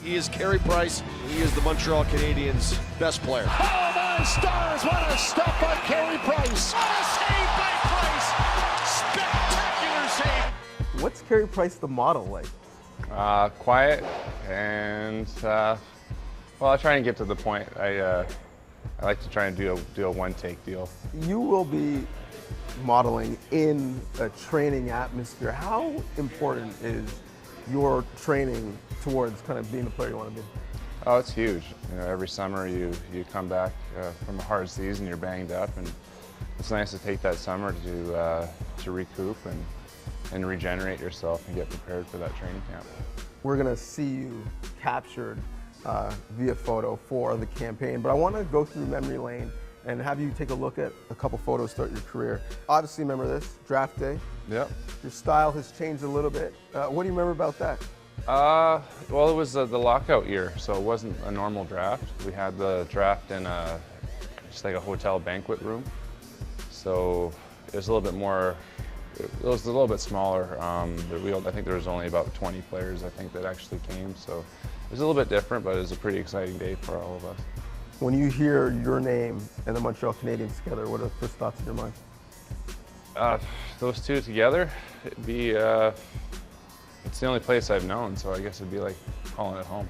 He is Carey Price. He is the Montreal Canadiens' best player. Oh my stars, what a stop by Carey Price. What a save by Price. Spectacular save. What's Carey Price the model like? Quiet and, well, I try and get to the point. I like to try and do a one-take deal. You will be modeling in a training atmosphere. How important is your training towards kind of being the player you want to be? Oh, it's huge. You know, every summer you come back from a hard season, you're banged up, and it's nice to take that summer to recoup and regenerate yourself and get prepared for that training camp. We're going to see you captured via photo for the campaign, but I want to go through memory lane and have you take a look at a couple photos throughout your career. Obviously, remember this, draft day. Yep. Your style has changed a little bit. What do you remember about that? Well, it was the lockout year, so it wasn't a normal draft. We had the draft in just like a hotel banquet room, so it was a little bit more. It was a little bit smaller. I think there was only about 20 players, I think, that actually came. So it was a little bit different, but it was a pretty exciting day for all of us. When you hear your name and the Montreal Canadiens together, what are the first thoughts in your mind? Those two together, it'd be, it's the only place I've known, so I guess it'd be like calling it home.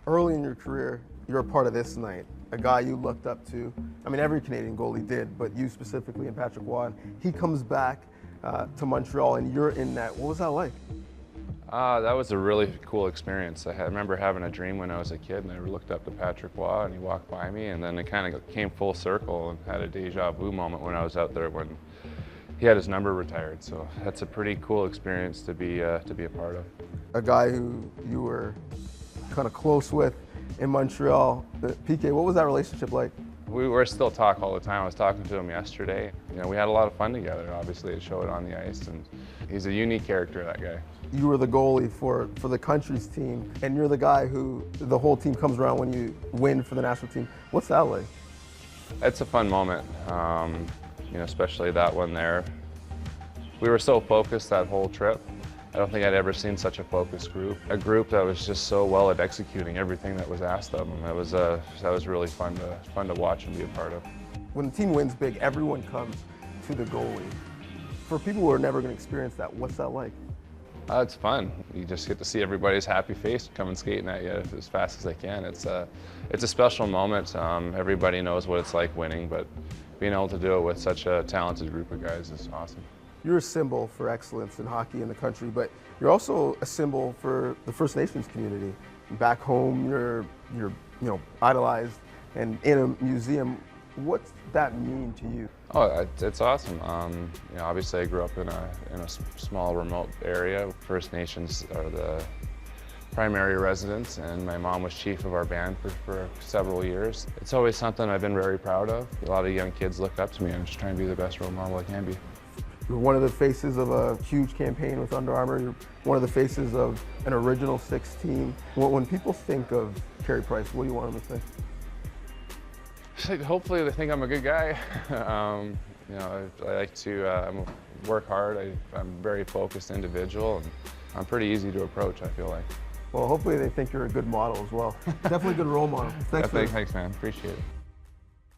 Early in your career, you're a part of this night, a guy you looked up to. I mean, every Canadian goalie did, but you specifically and Patrick Waugh. He comes back to Montreal and you're in that. What was that like? That was a really cool experience. I remember having a dream when I was a kid, and I looked up to Patrick Waugh, and he walked by me, and then it kind of came full circle and had a deja vu moment when I was out there when he had his number retired. So that's a pretty cool experience to be a part of. A guy who you were kind of close with in Montreal, PK, what was that relationship like? We were still talk all the time. I was talking to him yesterday. You know, we had a lot of fun together. Obviously, it showed on the ice, and he's a unique character, that guy. You were the goalie for the country's team, and you're the guy who the whole team comes around when you win for the national team. What's that like? It's a fun moment, you know, especially that one there. We were so focused that whole trip. I don't think I'd ever seen such a focused group. A group that was just so well at executing everything that was asked of them. That was really fun to watch and be a part of. When the team wins big, everyone comes to the goalie. For people who are never going to experience that, what's that like? It's fun. You just get to see everybody's happy face coming skating at you as fast as they can. It's a special moment. Everybody knows what it's like winning, but being able to do it with such a talented group of guys is awesome. You're a symbol for excellence in hockey in the country, but you're also a symbol for the First Nations community. Back home, you're idolized and in a museum. What's that mean to you? Oh, it's awesome. You know, obviously I grew up in a small, remote area. First Nations are the primary residents, and my mom was chief of our band for several years. It's always something I've been very proud of. A lot of young kids look up to me, and I'm just trying to be the best role model I can be. You're one of the faces of a huge campaign with Under Armour. You're one of the faces of an Original Six team. When people think of Carey Price, what do you want them to think? Hopefully they think I'm a good guy. You know, I like to work hard. I'm a very focused individual, and I'm pretty easy to approach, I feel like. Well, hopefully they think you're a good model as well. Definitely a good role model. Thanks, Thanks, man. Appreciate it.